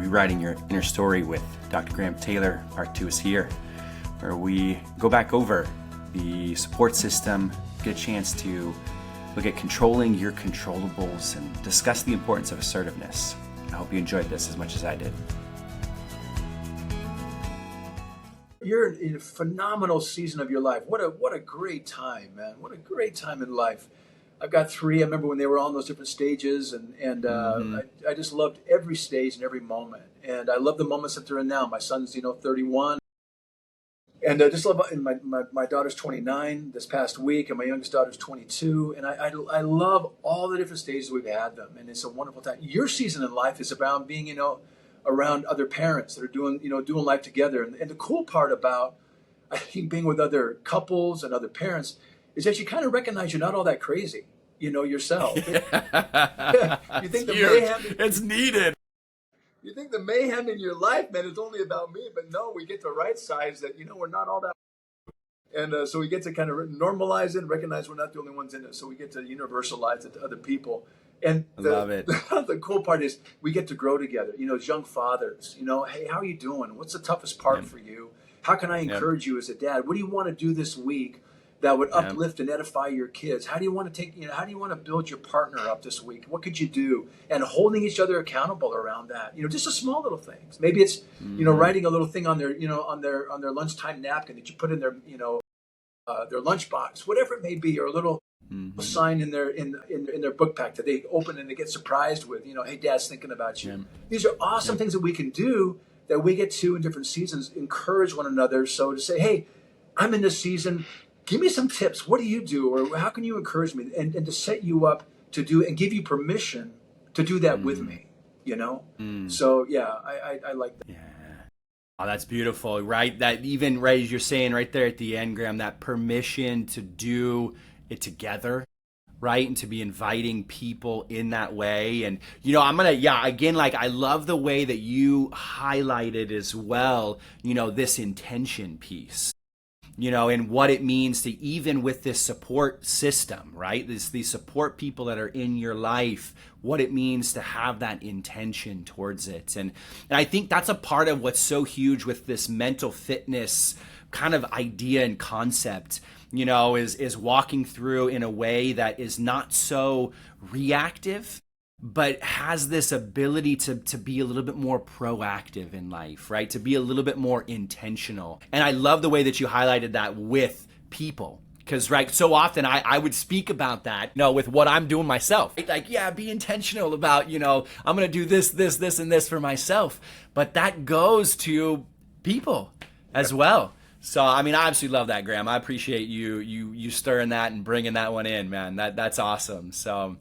Rewriting Your Inner Story with Dr. Graham Taylor. Part 2 is here, where we go back over the support system, get a chance to look at controlling your controllables and discuss the importance of assertiveness. I hope you enjoyed this as much as I did. You're in a phenomenal season of your life. What a great time, man. What a great time in life. I've got 3. I remember when they were on those different stages, and I just loved every stage and every moment. And I love the moments that they're in now. My son's 31, and I just love. And my daughter's 29 this past week, and my youngest daughter's 22. And I love all the different stages we've had them, and it's a wonderful time. Your season in life is about being around other parents that are doing life together. And the cool part about, I think, being with other couples and other parents is that you kind of recognize you're not all that crazy, yourself. Yeah. You think the mayhem, it's needed. You think the mayhem in your life, man, is only about me, but no, we get to right size that, we're not all that. And so we get to kind of normalize it and recognize we're not the only ones in it. So we get to universalize it to other people. And love it. The cool part is we get to grow together. As young fathers, hey, how are you doing? What's the toughest part for you? How can I encourage you as a dad? What do you want to do this week that would uplift and edify your kids? How do you want to how do you want to build your partner up this week? What could you do? And holding each other accountable around that. Just the small little things. Maybe it's, writing a little thing on their, on their lunchtime napkin that you put in their, their lunchbox, whatever it may be, or a little sign in their book pack that they open and they get surprised with, hey, Dad's thinking about you. Yeah. These are awesome things that we can do that we get to in different seasons, encourage one another. So to say, hey, I'm in this season, give me some tips. What do you do? Or how can you encourage me? And to set you up to do and give you permission to do that with me, So yeah, I like that. Yeah. Oh, that's beautiful, right? That even right as you're saying right there at the end, Graham, that permission to do it together, right? And to be inviting people in that way. And, again, I love the way that you highlighted as well, this intention piece, and what it means to, even with this support system, right? These support people that are in your life, what it means to have that intention towards it. And I think that's a part of what's so huge with this mental fitness kind of idea and concept, is walking through in a way that is not so reactive, but has this ability to be a little bit more proactive in life, right? To be a little bit more intentional. And I love the way that you highlighted that with people. Because, right, so often I would speak about that, with what I'm doing myself. Like, yeah, be intentional about, I'm going to do this, and this for myself. But that goes to people as well. So, I absolutely love that, Graham. I appreciate you stirring that and bringing that one in, man. That's awesome. So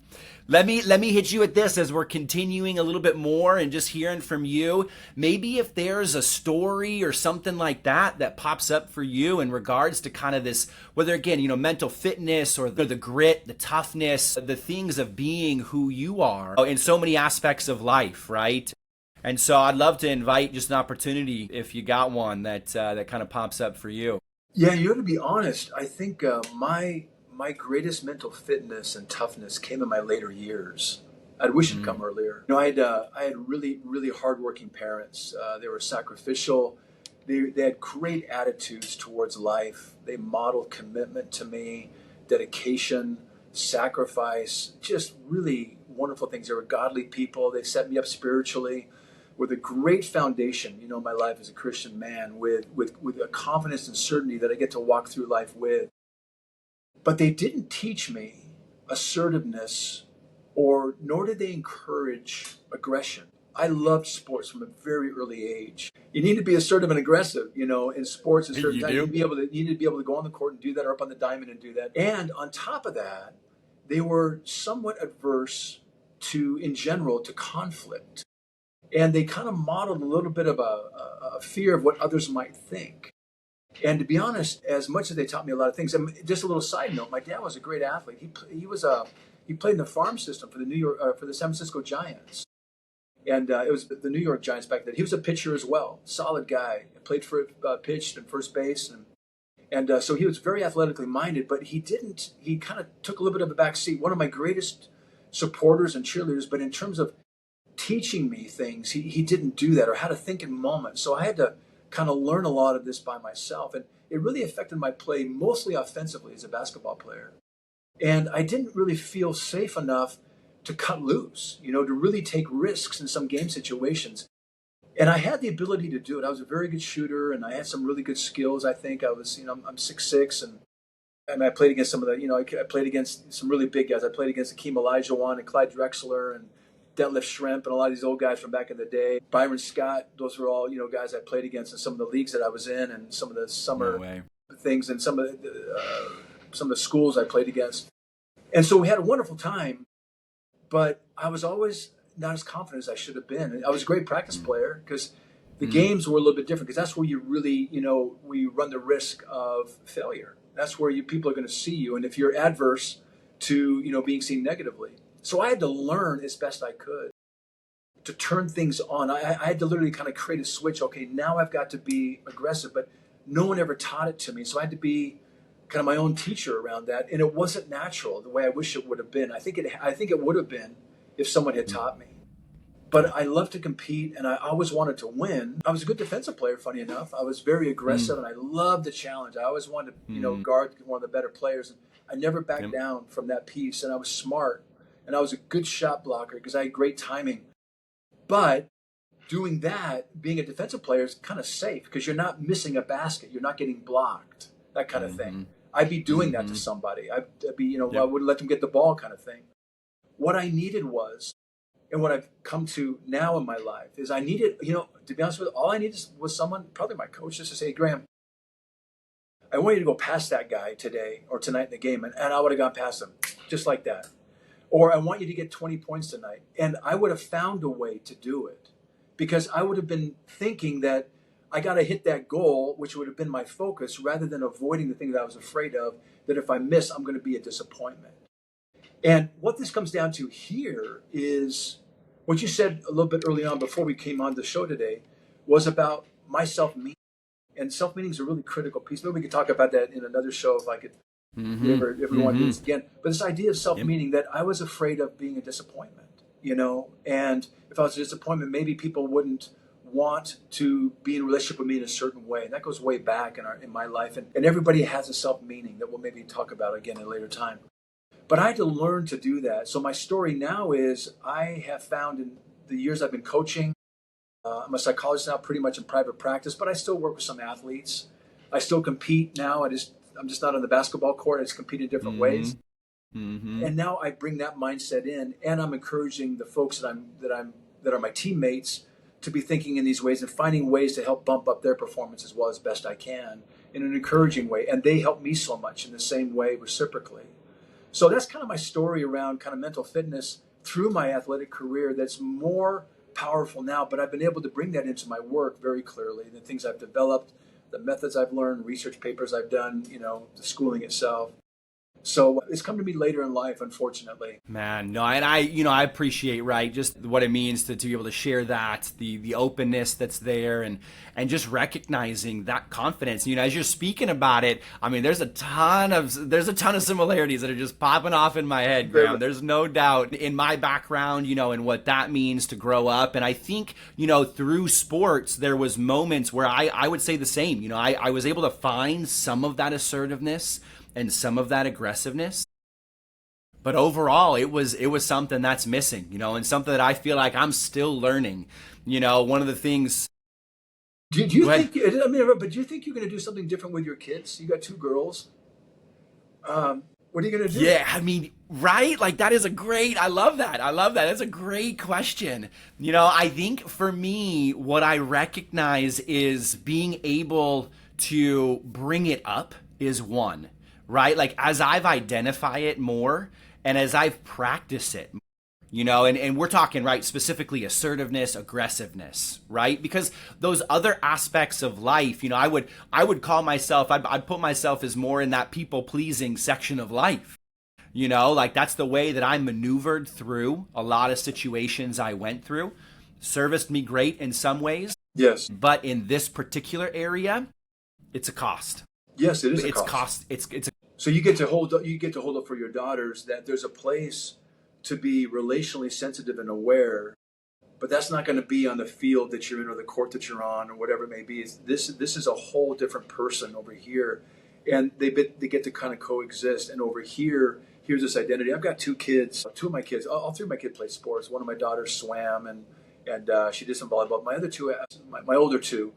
let me hit you with this as we're continuing a little bit more and just hearing from you. Maybe if there's a story or something like that pops up for you in regards to kind of this, whether again, mental fitness or the grit, the toughness, the things of being who you are in so many aspects of life, right? And so I'd love to invite just an opportunity if you got one that kind of pops up for you. Yeah, to be honest, I think my greatest mental fitness and toughness came in my later years. I'd wish it'd come earlier. I had really, really hardworking parents. They were sacrificial. They had great attitudes towards life. They modeled commitment to me, dedication, sacrifice, just really wonderful things. They were godly people. They set me up spiritually with a great foundation, my life as a Christian man, with a confidence and certainty that I get to walk through life with. But they didn't teach me assertiveness, nor did they encourage aggression. I loved sports from a very early age. You need to be assertive and aggressive, in sports. You need to be able to go on the court and do that, or up on the diamond and do that. And on top of that, they were somewhat adverse in general, to conflict. And they kind of modeled a little bit of a fear of what others might think. And to be honest, as much as they taught me a lot of things, and just a little side note, my dad was a great athlete. He played in the farm system for the San Francisco Giants. And it was the New York Giants back then. He was a pitcher as well, solid guy. Played for pitched and first base, and so he was very athletically minded. But he kind of took a little bit of a back seat. One of my greatest supporters and cheerleaders, but in terms of teaching me things. He didn't do that, or how to think in moments. So I had to kind of learn a lot of this by myself. And it really affected my play, mostly offensively as a basketball player. And I didn't really feel safe enough to cut loose, to really take risks in some game situations. And I had the ability to do it. I was a very good shooter, and I had some really good skills. I think I was, I'm 6'6", and I played against some of the, I played against some really big guys. I played against Akeem Olajuwon and Clyde Drexler and Detlef Schrempf and a lot of these old guys from back in the day. Byron Scott, those were all, guys I played against in some of the leagues that I was in, and some of the summer things, and some of the schools I played against. And so we had a wonderful time, but I was always not as confident as I should have been. I was a great practice player because the games were a little bit different, because that's where you really, where you run the risk of failure. That's where people are going to see you, and if you're adverse to, being seen negatively. So I had to learn as best I could to turn things on. I had to literally kind of create a switch. Okay, now I've got to be aggressive, but no one ever taught it to me. So I had to be kind of my own teacher around that, and it wasn't natural the way I wish it would have been. I think it would have been if someone had taught me. But I love to compete, and I always wanted to win. I was a good defensive player, funny enough. I was very aggressive, and I loved the challenge. I always wanted to, guard one of the better players. And I never backed down from that piece, and I was smart, and I was a good shot blocker because I had great timing. But doing that, being a defensive player, is kind of safe because you're not missing a basket. You're not getting blocked, that kind of thing. I'd be doing that to somebody. I'd be, I wouldn't let them get the ball, kind of thing. What I needed was, and what I've come to now in my life is, I needed, to be honest with you, all I needed was someone, probably my coach, just to say, Graham, I want you to go past that guy today or tonight in the game. And I would have gone past him just like that. Or I want you to get 20 points tonight. And I would have found a way to do it, because I would have been thinking that I got to hit that goal, which would have been my focus, rather than avoiding the thing that I was afraid of, that if I miss, I'm going to be a disappointment. And what this comes down to here is what you said a little bit early on before we came on the show today, was about my self-meaning. And self-meaning is a really critical piece. Maybe we could talk about that in another show if I could ever want to do this again. But this idea of self-meaning, that I was afraid of being a disappointment, and if I was a disappointment, maybe people wouldn't want to be in a relationship with me in a certain way. And that goes way back in my life. And everybody has a self-meaning that we'll maybe talk about again at a later time. But I had to learn to do that. So my story now is, I have found in the years I've been coaching, I'm a psychologist now, pretty much in private practice, but I still work with some athletes. I still compete now. I'm just not on the basketball court. I just compete in different ways. And now I bring that mindset in, and I'm encouraging the folks that are my teammates to be thinking in these ways and finding ways to help bump up their performance as well as best I can in an encouraging way. And they help me so much in the same way, reciprocally. So that's kind of my story around kind of mental fitness through my athletic career, that's more powerful now, but I've been able to bring that into my work very clearly. The things I've developed, the methods I've learned, research papers I've done, the schooling itself. So it's come to me later in life, unfortunately. Man, no, and I appreciate, right, just what it means to be able to share that, the openness that's there, and just recognizing that confidence. As you're speaking about it, I mean, there's a ton of similarities that are just popping off in my head, Graham. There's no doubt in my background, and what that means to grow up. And I think, through sports, there was moments where I would say the same. I was able to find some of that assertiveness and some of that aggressiveness, but overall it was something that's missing, and something that I feel like I'm still learning. One of the things. Do you think? But do you think you're going to do something different with your kids? You got 2 girls. What are you going to do? Yeah, I mean, right? Like, that is I love that. That's a great question. I think for me, what I recognize is being able to bring it up is one. Right? Like, as I've identified it more and as I've practiced it, and we're talking, right, specifically assertiveness, aggressiveness, right? Because those other aspects of life, I would call myself, I'd put myself as more in that people-pleasing section of life. Like, that's the way that I maneuvered through a lot of situations I went through. Serviced me great in some ways. Yes. But in this particular area, it's a cost. Yes, it is a cost. It's So you get to hold up for your daughters that there's a place to be relationally sensitive and aware, but that's not going to be on the field that you're in or the court that you're on or whatever it may be. This is a whole different person over here, and they get to kind of coexist. And over here, here's this identity. I've got two kids. Two of my kids, all three of my kids play sports. One of my daughters swam, and she did some volleyball. My other two, my older two,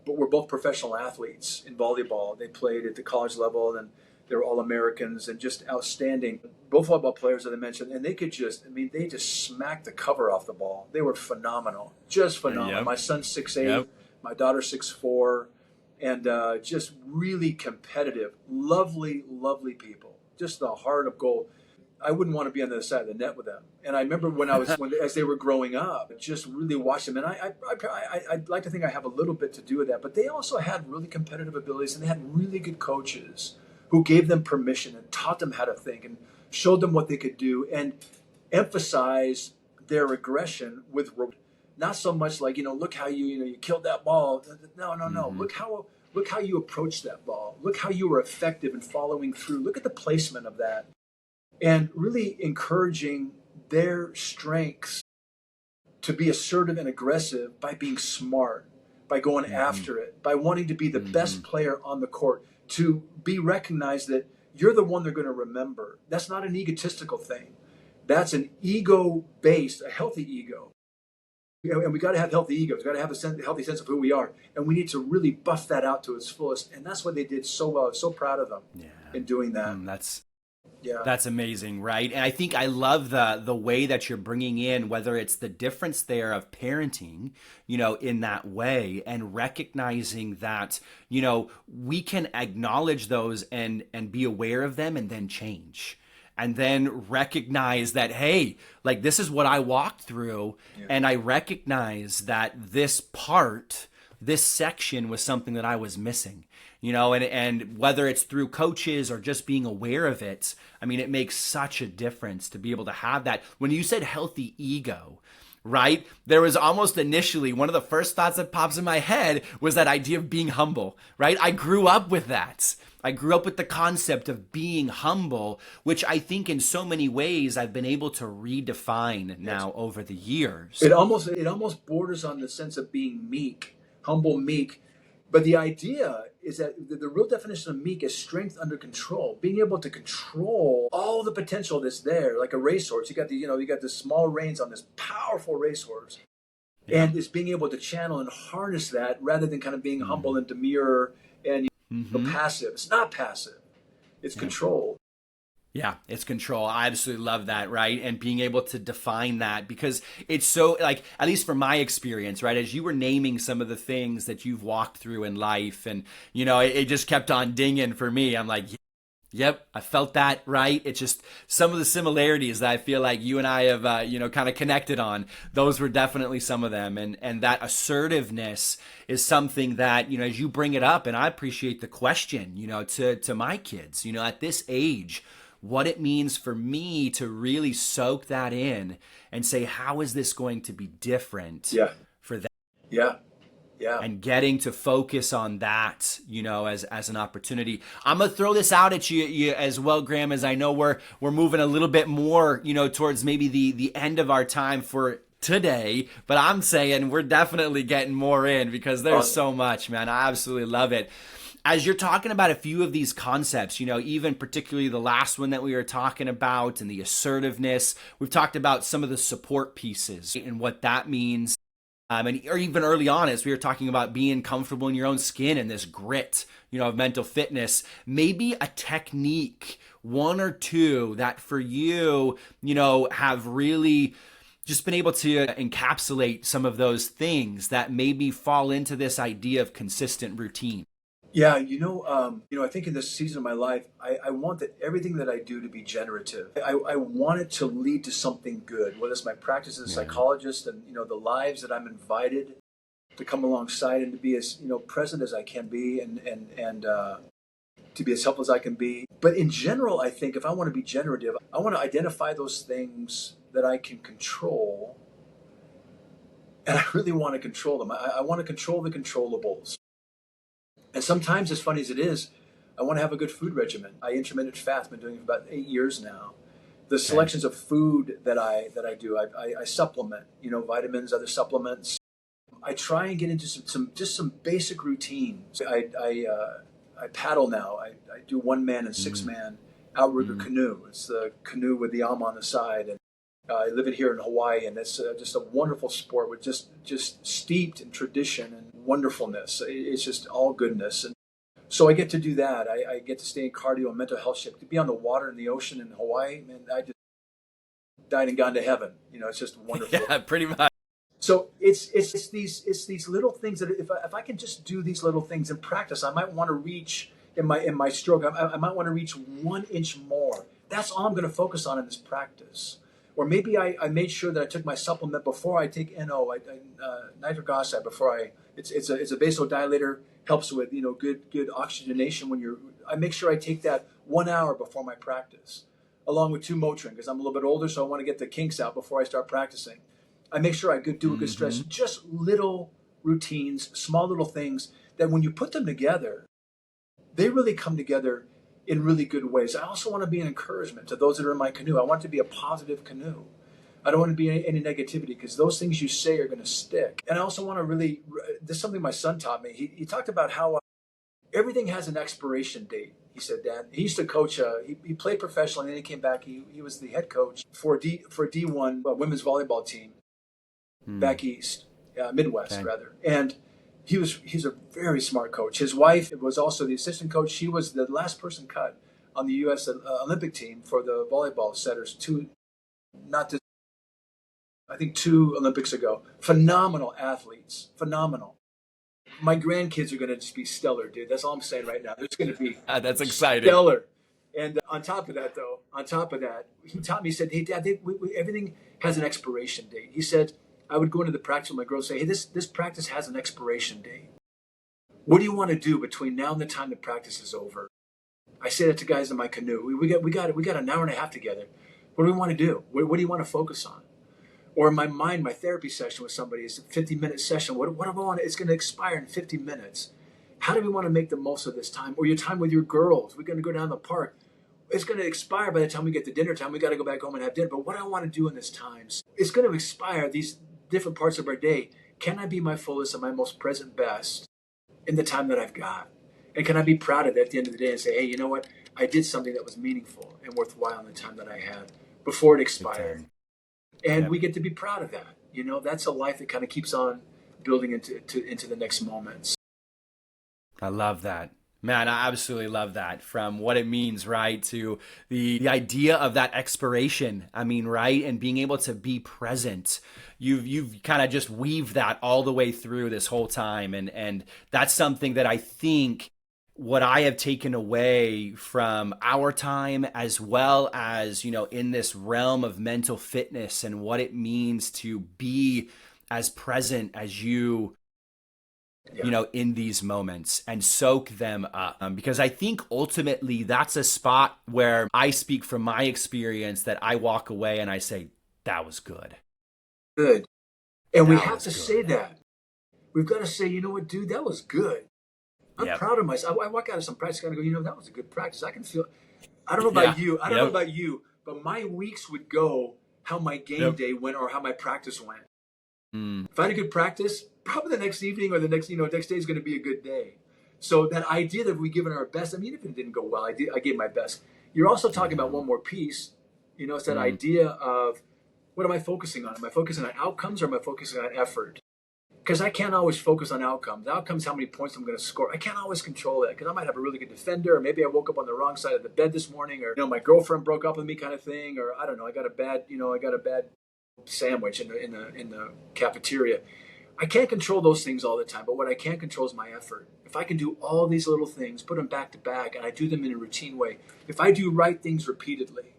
but we're both professional athletes in volleyball. They played at the college level, and they were all Americans and just outstanding. Both volleyball players that I mentioned, and they just smacked the cover off the ball. They were phenomenal, just phenomenal. Yep. My son's 6'8", Yep. my daughter's 6'4", and just really competitive, lovely, lovely people. Just the heart of gold. I wouldn't want to be on the other side of the net with them. And I remember as they were growing up, just really watched them. And I'd like to think I have a little bit to do with that. But they also had really competitive abilities, and they had really good coaches who gave them permission and taught them how to think and showed them what they could do and emphasized their aggression with not so much like, look how you killed that ball. No. Mm-hmm. Look how you approached that ball. Look how you were effective in following through. Look at the placement of that. And really encouraging their strengths to be assertive and aggressive by being smart, by going Mm-hmm. after it, by wanting to be the Mm-hmm. best player on the court, to be recognized that you're the one they're going to remember. That's not an egotistical thing. That's an ego-based, a healthy ego. And we got to have healthy egos. We got to have a healthy sense of who we are. And we need to really buff that out to its fullest. And that's what they did so well. I'm so proud of them in doing that. That's amazing, right? And I think I love the way that you're bringing in, whether it's the difference there of parenting, in that way, and recognizing that, we can acknowledge those and be aware of them and then change. And then recognize that, hey, like this is what I walked through, and I recognize that this section was something that I was missing. And whether it's through coaches or just being aware of it, I mean, it makes such a difference to be able to have that. When you said healthy ego, right? There was almost initially one of the first thoughts that pops in my head was that idea of being humble, right? I grew up with that. I grew up with the concept of being humble, which I think in so many ways I've been able to redefine now over the years. It almost borders on the sense of being meek, humble, meek. But the idea is that the real definition of meek is strength under control, being able to control all the potential that's there, like a racehorse. You got the small reins on this powerful racehorse, and it's being able to channel and harness that rather than kind of being humble and demure and passive. It's not passive; it's control. Yeah, it's control. I absolutely love that, right? And being able to define that, because it's so, like, at least from my experience, right? As you were naming some of the things that you've walked through in life, and, it just kept on dinging for me. I'm like, yep, I felt that, right? It's just some of the similarities that I feel like you and I have, kind of connected on. Those were definitely some of them. And that assertiveness is something that, as you bring it up, and I appreciate the question, to my kids, at this age, what it means for me to really soak that in and say, how is this going to be different for them? Yeah. And getting to focus on that, as an opportunity. I'm gonna throw this out at you as well, Graham, as I know we're moving a little bit more, towards maybe the end of our time for today, but I'm saying we're definitely getting more in because there's so much, man. I absolutely love it. As you're talking about a few of these concepts, even particularly the last one that we were talking about and the assertiveness, we've talked about some of the support pieces and what that means. Or even early on, as we were talking about being comfortable in your own skin and this grit, of mental fitness, maybe a technique, one or two that for you, have really just been able to encapsulate some of those things that maybe fall into this idea of consistent routine. Yeah, I think in this season of my life, I want that everything that I do to be generative. I want it to lead to something good, whether it's my practice as a psychologist and, the lives that I'm invited to come alongside and to be as, present as I can be and to be as helpful as I can be. But in general, I think if I want to be generative, I want to identify those things that I can control, and I really want to control them. I want to control the controllables. And sometimes, as funny as it is, I want to have a good food regimen. I intermittent fast, been doing it for about 8 years now. The Okay. selections of food that I do, I supplement, vitamins, other supplements. I try and get into some basic routines. I paddle now. I do one man and six Mm, man outrigger mm. canoe. It's the canoe with the arm on the side, and I live it here in Hawaii, and it's just a wonderful sport with just steeped in tradition and wonderfulness. It's just all goodness, and so I get to do that. I get to stay in cardio and mental health shape. To be on the water in the ocean in Hawaii, man, I just died and gone to heaven. It's just wonderful. Yeah, pretty much. So it's these little things that if I can just do these little things in practice, I might want to reach in my stroke. I might want to reach 1 inch more. That's all I'm going to focus on in this practice. Or maybe I made sure that I took my supplement before I take nitric oxide before I. It's a vasodilator, helps with good oxygenation when you're. I make sure I take that 1 hour before my practice, along with two Motrin because I'm a little bit older, so I want to get the kinks out before I start practicing. I make sure I do a good stretch. Hmm. Just little routines, small little things that when you put them together, they really come together in really good ways. I also want to be an encouragement to those that are in my canoe. I want it to be a positive canoe. I don't want to be any negativity because those things you say are going to stick. And I also want to really, this is something my son taught me. He talked about how everything has an expiration date. He said, Dad, he used to coach, he played professionally, and then he came back. He was the head coach for D1 women's volleyball team Mm, back east, Midwest okay. rather. And he's a very smart coach. His wife was also the assistant coach. She was the last person cut on the U.S. Olympic team for the volleyball setters. Not to, I think 2 Olympics ago. Phenomenal athletes, phenomenal. My grandkids are going to just be stellar, dude. That's all I'm saying right now. They're just going to be That's exciting. stellar. And on top of that, though, he taught me. He said, "Hey, Dad, everything has an expiration date." He said, "I would go into the practice with my girls, say, hey, this practice has an expiration date. What do you want to do between now and the time the practice is over?" I say that to guys in my canoe. We got an hour and a half together. What do we want to do? What do you want to focus on? Or in my mind, my therapy session with somebody is a 50-minute session. What do I want? It's going to expire in 50 minutes. How do we want to make the most of this time? Or your time with your girls. We're going to go down the park. It's going to expire by the time we get to dinner time. We got to go back home and have dinner. But what I want to do in this time, it's going to expire these different parts of our day. Can I be my fullest and my most present best in the time that I've got? And can I be proud of it at the end of the day and say, hey, you know what? I did something that was meaningful and worthwhile in the time that I had before it Big expired. time. And Yep. we get to be proud of that. That's a life that kind of keeps on building into the next moments. I love that. Man, I absolutely love that. From what it means, right, to the idea of that expiration. I mean, right, and being able to be present. You've kind of just weaved that all the way through this whole time, and that's something that I think what I have taken away from our time, as well as in this realm of mental fitness and what it means to be as present as Yeah. in these moments and soak them up. Because I think ultimately that's a spot where I speak from my experience that I walk away and I say, that was good. Good. And we That have was to say good. that. We've got to say, you know what, dude, that was good. I'm Yep. proud of myself. I walk out of some practice and I go, that was a good practice. I can feel, I don't know Yeah. about you. I don't know Yep. about you, but my weeks would go how my game Yep. day went or how my practice went. Mm. If I had a good practice, probably the next evening or the next day is going to be a good day. So that idea that we given our best, I mean, if it didn't go well, I gave my best. You're also talking about one more piece. It's that Mm. idea of what am I focusing on? Am I focusing on outcomes or am I focusing on effort? Because I can't always focus on outcomes. Outcomes, how many points I'm going to score. I can't always control that because I might have a really good defender, or maybe I woke up on the wrong side of the bed this morning, or my girlfriend broke up with me, kind of thing, or I don't know. I got a bad sandwich in the cafeteria. I can't control those things all the time, but what I can control is my effort. If I can do all these little things, put them back to back, and I do them in a routine way, if I do right things repeatedly,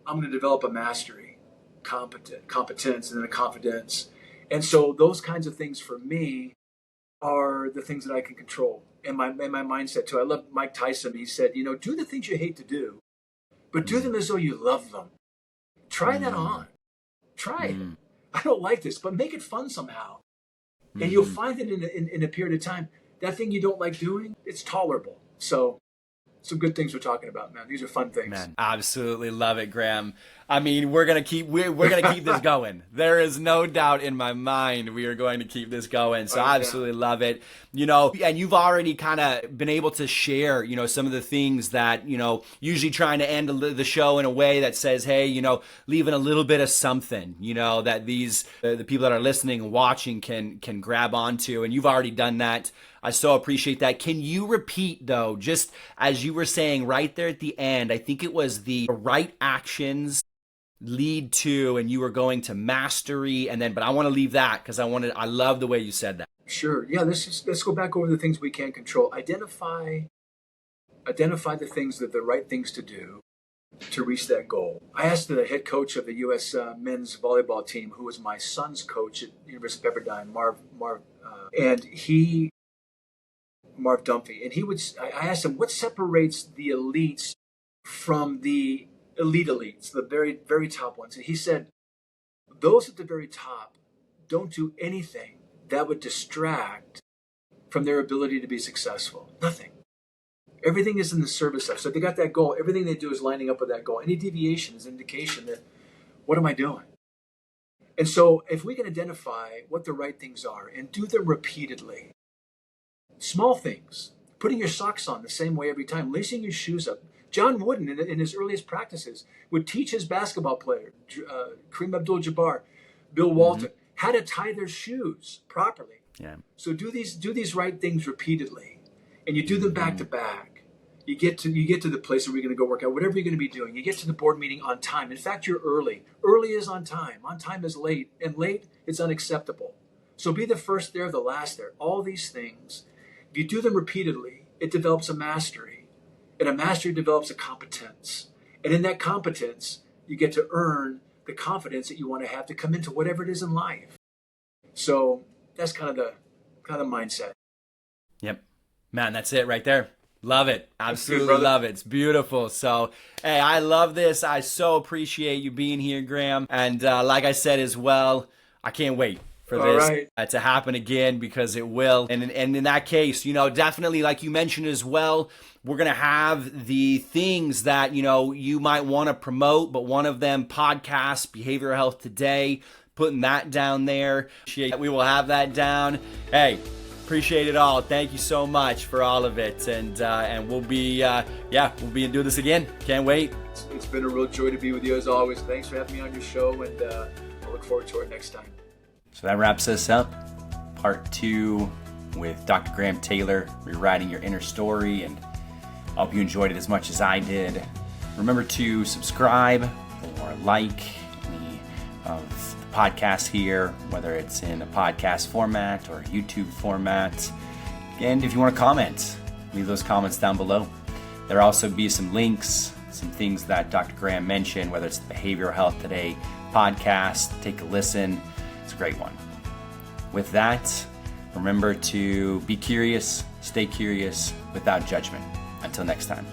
I'm going to develop a mastery, competence, and then a confidence. And so those kinds of things for me are the things that I can control. And my mindset too. I love Mike Tyson. He said, do the things you hate to do, but do Mm. them as though you love them. Try that Mm. on. Try it. Mm. I don't like this, but make it fun somehow. And you'll Mm. find that in a period of time, that thing you don't like doing, it's tolerable. So some good things we're talking about, man. These are fun things. Man, absolutely love it, Graham. I mean, we're gonna keep this going. There is no doubt in my mind we are going to keep this going. So I absolutely love it. And you've already kind of been able to share, some of the things that, usually trying to end the show in a way that says, hey, leaving a little bit of something, that the people that are listening and watching can grab onto. And you've already done that. I so appreciate that. Can you repeat, though, just as you were saying right there at the end, I think it was the right actions lead to, and you were going to mastery, but I want to leave that because I love the way you said that. Sure. Yeah, let's go back over the things we can't control. Identify the things that are the right things to do to reach that goal. I asked the head coach of the U.S. men's volleyball team, who was my son's coach at University of Pepperdine, Marv Dunphy, and I asked him, what separates the elites from the elite elites, the very, very top ones? And he said, those at the very top don't do anything that would distract from their ability to be successful. Nothing. Everything is in the service of. So if they got that goal, everything they do is lining up with that goal. Any deviation is an indication that, what am I doing? And so if we can identify what the right things are and do them repeatedly, small things, putting your socks on the same way every time, lacing your shoes up. John Wooden, in his earliest practices, would teach his basketball player, Kareem Abdul-Jabbar, Bill Walton, how to tie their shoes properly. Yeah. So do these right things repeatedly, and you do them back to back. You get to the place where you're going to go work out, whatever you're going to be doing. You get to the board meeting on time. In fact, you're early. Early is on time. On time is late, and late is unacceptable. So be the first there, the last there. All these things, if you do them repeatedly, it develops a mastery. And a mastery develops a competence. And in that competence, you get to earn the confidence that you want to have to come into whatever it is in life. So that's kind of the mindset. Yep. Man, that's it right there. Love it. Absolutely love it. It's beautiful. So, hey, I love this. I so appreciate you being here, Graham. And like I said as well, I can't wait for this to happen again, because it will. And in that case, definitely, like you mentioned as well, we're going to have the things that, you might want to promote, but one of them, podcast, Behavioral Health Today, putting that down there. We will have that down. Hey, appreciate it all. Thank you so much for all of it. And we'll be doing this again. Can't wait. It's been a real joy to be with you as always. Thanks for having me on your show, and I look forward to it next time. So that wraps us up. Part 2 with Dr. Graham Taylor, Rewriting Your Inner Story. And I hope you enjoyed it as much as I did. Remember to subscribe or like any of the podcasts here, whether it's in a podcast format or YouTube format. And if you want to comment, leave those comments down below. There'll also be some links, some things that Dr. Graham mentioned, whether it's the Behavioral Health Today podcast. Take a listen. It's a great one. With that, remember to be curious, stay curious without judgment. Until next time.